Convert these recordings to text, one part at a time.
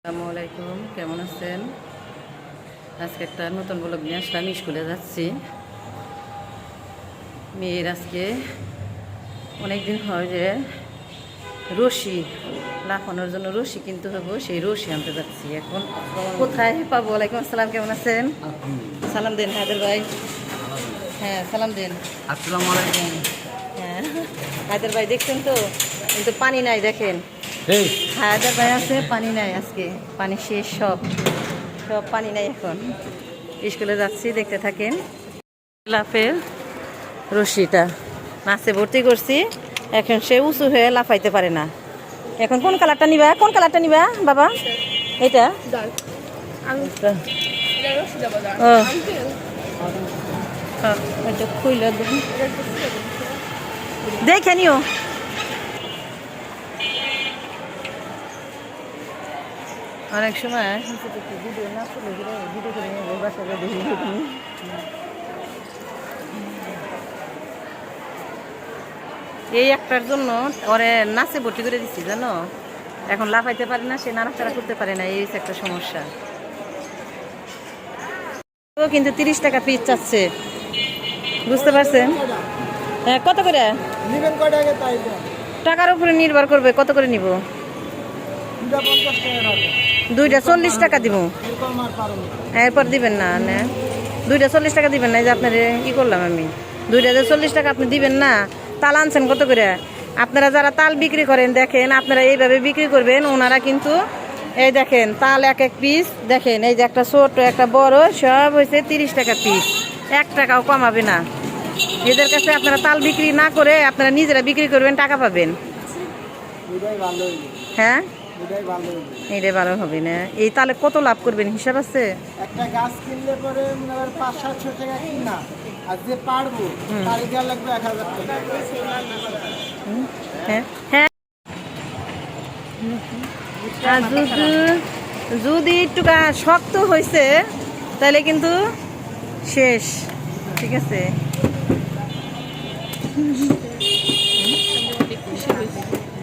আসসালামু আলাইকুম, কেমন আছেন? আজকে একটা নতুন ব্লগ নিয়ে আসলাম। স্কুলে যাচ্ছি। মেয়ের আজকে অনেক দিন হয় যে রশি লাফানোর জন্য রশি কিনতে হবে, সেই রশি আনতে যাচ্ছি। এখন কোথায় পাবো? ওয়ালাইকুম আসসালাম, কেমন আছেন? সালাম দেন হায়দার ভাই। হ্যাঁ, সালাম দেন। আসসালামু আলাইকুম। হ্যাঁ, হায়দার ভাই দেখছেন তো, কিন্তু পানি নাই, দেখেন। হায়দার ভাই আছে, পানি নাই আজকে, পানি শেষ, সব পানি নাই। এখন স্কুলে যাচ্ছি, দেখতে থাকেন। লাফের রশিটা মাছে ভর্তি করছি, এখন সে উঁচু হয়ে লাফাইতে পারে না। এখন কোন কালারটা নিবা? কোন কালারটা নিবা বাবা? এটা খুইলে দেখে নিও। অনেক সময় ভিডিও না করলে ভিডিও করে নিয়ে বাসায় দেখি। এই একটার জন্য ওরে নাচে ভর্তি করে দিচ্ছি, জানো। এখন লাফাইতে পারে না, সে নাড়াচাড়া করতে পারে না, এই একটা সমস্যা। ও কিন্তু 30 টাকা পিস চাচ্ছে, বুঝতে পারছেন? হ্যাঁ, কত করে টাকার উপরে নির্ভর করবে, কত করে নিব। দুইটা 40 টাকা দিব, এরপর দিবেন না। দুইটা 40 টাকা দিবেন না। এই যে আপনার কি করলাম আমি, দুইটা 40 টাকা আপনি দিবেন না। তাল আনছেন কত করে? আপনারা যারা তাল বিক্রি করেন, দেখেন আপনারা এইভাবে বিক্রি করবেন, ওনারা কিন্তু এই দেখেন তাল এক এক পিস, দেখেন এই যে একটা ছোট একটা বড়, সব হয়েছে 30 টাকা পিস, 1 টাকাও কমাবে না। এদের কাছে আপনারা তাল বিক্রি না করে আপনারা নিজেরা বিক্রি করবেন, টাকা পাবেন। হ্যাঁ, এইটাই ভালো হবে না। এই তালে কত লাভ করবেন, হিসাব আছে? একটা গাছ কিনলে পরে 500-700 টাকা কিনা, আর যে পারবো তার গিয়া লাগবে 1000 টাকা। হ্যাঁ হ্যাঁ, যদি একটু শক্ত হয়েছে তাহলে কিন্তু শেষ। ঠিক আছে,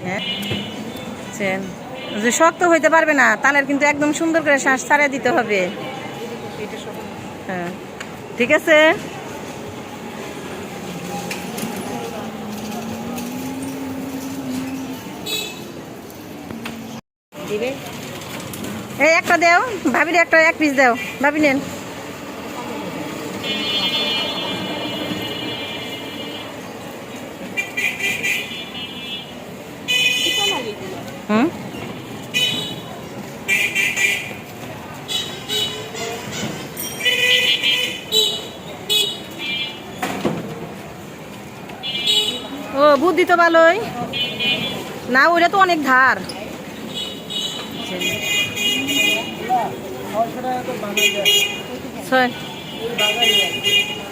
হ্যাঁ, যে শক্ত হইতে পারবে না তাহলে কিন্তু একদম সুন্দর করে শ্বাস ছাড়িয়ে দিতে হবে। হ্যাঁ, ঠিক আছে। এই একটা দেও ভাবির, একটা 1 পিস দাও ভাবি, নেন। হুম, ও বুদ্ধি তো ভালোই না, ওইটা তো অনেক ধার।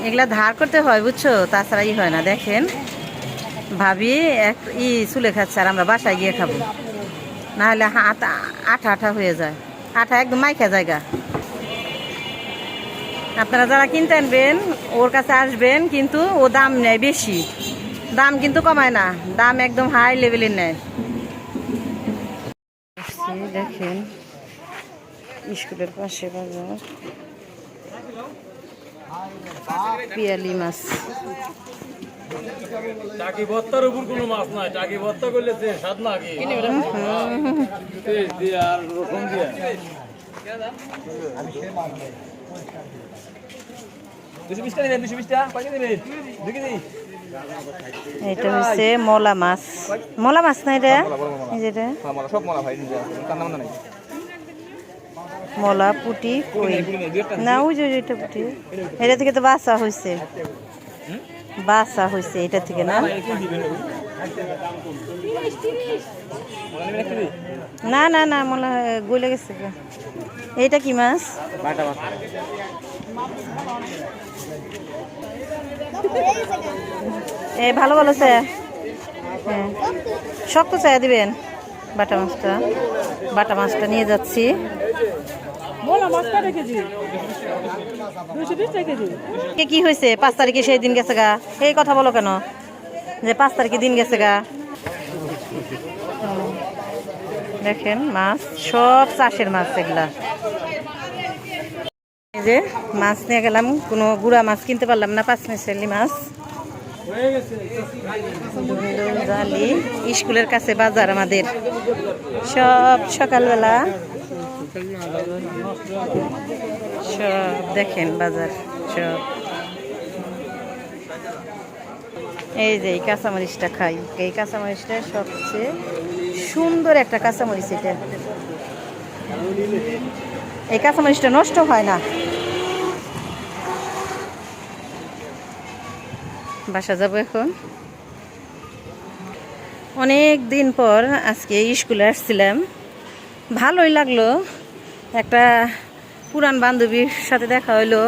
এগুলা ধার করতে হয়, বুঝছো, তাছাড়া ই হয় না। দেখেন ভাবি চুলে খাচ্ছে, আর আমরা বাসায় গিয়ে খাবো, না হলে আঠা আঠা হয়ে যায়, আঠা একদম মাইখা জায়গা। আপনারা যারা কিনতে আনবেন ওর কাছে আসবেন, কিন্তু ও দাম নেয় বেশি, দাম কিন্তু কমায় না, দাম একদম হাই লেভেলের নেয়। দেখেন স্কুলের পাশে বাজার, পিয়ালি মাছ। টাকি ভর্তার উপর কোনো মাছ নাই, টাকি ভর্তা করলে স্বাদ না কি আর রসুন দিয়া। এটা হচ্ছে মলা মাছ, মলা মাছ না এটা, যেটা মলা পুটি কই না, ওই যে এটা পুটি, এটা থেকে তো বাসা হয়েছে, বাসা হয়েছে এটা থেকে না। না না না, মলা গলে গেছে। এইটা কি মাছ? এ ভালো ভালো চায়া, হ্যাঁ শক্ত চায়া দিবেন। বাটা মাছটা নিয়ে যাচ্ছি। কি হয়েছে? 5 তারিখে সেই দিন গেছে গা, এই কথা বলো কেন যে 5 তারিখে দিন গেছে গা? দেখেন মাছ, সব চাষের মাছ এগুলা। এই যে মাছ নিয়ে গেলাম, কোনো গুড়া মাছ কিনতে পারলাম না, 5 মিশালি মাছ। দুন্দুল জালি, স্কুলের কাছে বাজার আমাদের, সব সকালবেলা সব দেখেন বাজার সব। এই যে এই কাঁচামরিচটা খাই, এই কাঁচামরিচটা সবচেয়ে সুন্দর একটা কাঁচামরিচ। এটা এই কাঁচামরিচটা নষ্ট হয় না। বাসা যাব এখন। অনেক দিন পর আজকে স্কুলে আসছিলাম, ভালোই লাগলো। একটা পুরান বান্ধবীর সাথে দেখা হইলো।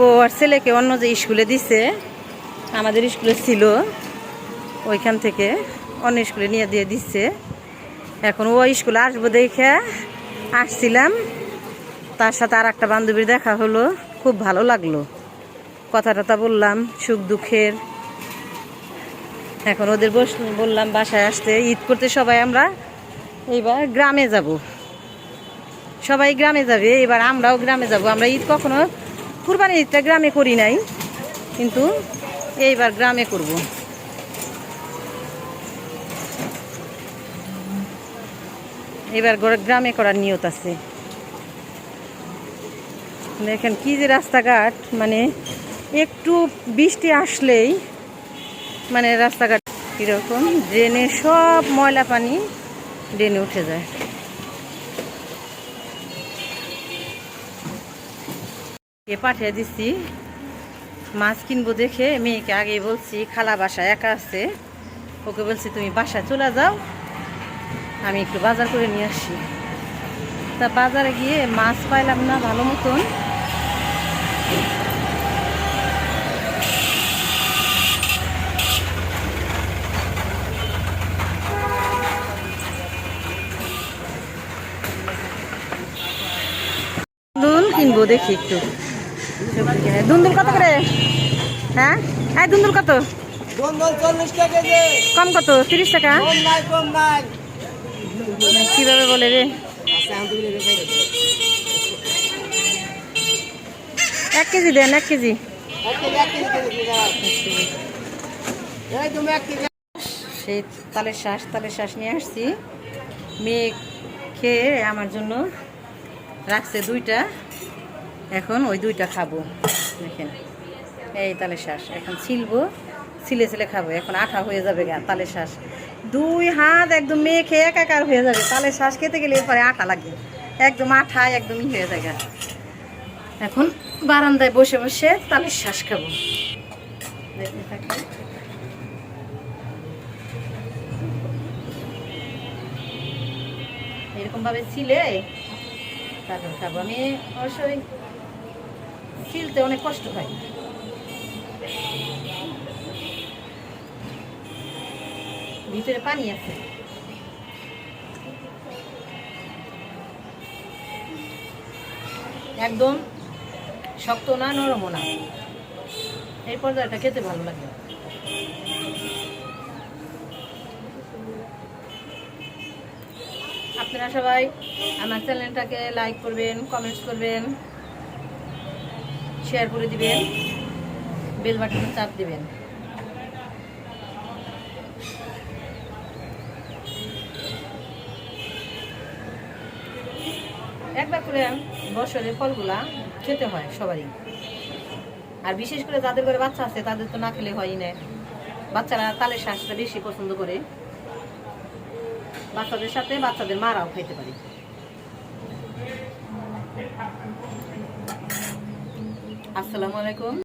ও আর ছেলেকে অন্য যে স্কুলে দিছে, আমাদের স্কুলে ছিল, ওইখান থেকে অন্য স্কুলে নিয়ে দিয়ে দিচ্ছে। এখন ও স্কুলে আসবো দেখে আসছিলাম, তার সাথে আর একটা বান্ধবীর দেখা হলো, খুব ভালো লাগলো। কথা টথা বললাম সুখ দুঃখের। এখন ওদের বললাম বাসায় আসতে, ঈদ করতে সবাই আমরা এইবার গ্রামে যাব। সবাই গ্রামে যাবে, এবার আমরাও গ্রামে যাব। আমরা ঈদ কখনো, কুরবানির ঈদটা গ্রামে করি নাই, কিন্তু এইবার গ্রামে করব। এবার গ্রামে করার নিয়ত আছে। দেখেন কি যে রাস্তাঘাট, মানে একটু বৃষ্টি আসলেই মানে রাস্তাঘাট কীরকম, ড্রেনে সব ময়লা পানি ড্রেনে উঠে যায়। পাঠিয়ে দিচ্ছি মাছ কিনবো দেখে। মেয়েকে আগেই বলছি, খালা বাসায় একা আছে, ওকে বলছি তুমি বাসায় চলে যাও, আমি একটু বাজার করে নিয়ে আসি। তা বাজারে গিয়ে মাছ পাইলাম না ভালো মতন। দুন্দুল কিনবো দেখি একটু। দুন্দুল কত করে? হ্যাঁ, এই দুন্দুল কত? দুন্দুল 40 টাকা কেজি। কম কত? 30 টাকা। কম নাই। কিভাবে বলে রে? 1 কেজি দেন, 1 কেজি। সেই তালের শ্বাস নিয়ে আসছি। মেয়ে খেয়ে আমার জন্য রাখছে 2টা, এখন ওই 2টা খাবো। দেখেন এই তালের শ্বাস এখন ছিলবো, ছিলে খাবো। এখন আঠা হয়ে যাবে গা তালের শ্বাস, 2 হাত একদম মেয়ে খেয়ে একাকার হয়ে যাবে। তালের শ্বাস খেতে গেলে এরপরে আঠা লাগে, একদম আঠা একদমই হয়ে যায় গা। এখন বারান্দায় বসে বসে তালের শ্বাস খাবো। দেখতে থাকি। এরকম ভাবে ছিলে তারপর খাবো। আমি অবশ্যই ছিলতে অনেক কষ্ট হয়। ভিতরে পানি আছে। একদম শক্ত না, নরমও না, এই পর্যায়টা খেতে ভালো লাগে। আপনারা সবাই আমার চ্যানেলটাকে লাইক করবেন, কমেন্টস করবেন, শেয়ার করে দিবেন, বেল বাটনে চাপ দিবেন। একবার করে বছরের ফলগুলা খেতে হয় সবারই, আর বিশেষ করে যাদের ঘরে বাচ্চা আছে তাদের তো না খেলে হয়ই না। বাচ্চারা তালের শ্বাসটা বেশি পছন্দ করে, বাচ্চাদের সাথে বাচ্চাদের মারাও খেতে পারে। আসসালামু আলাইকুম।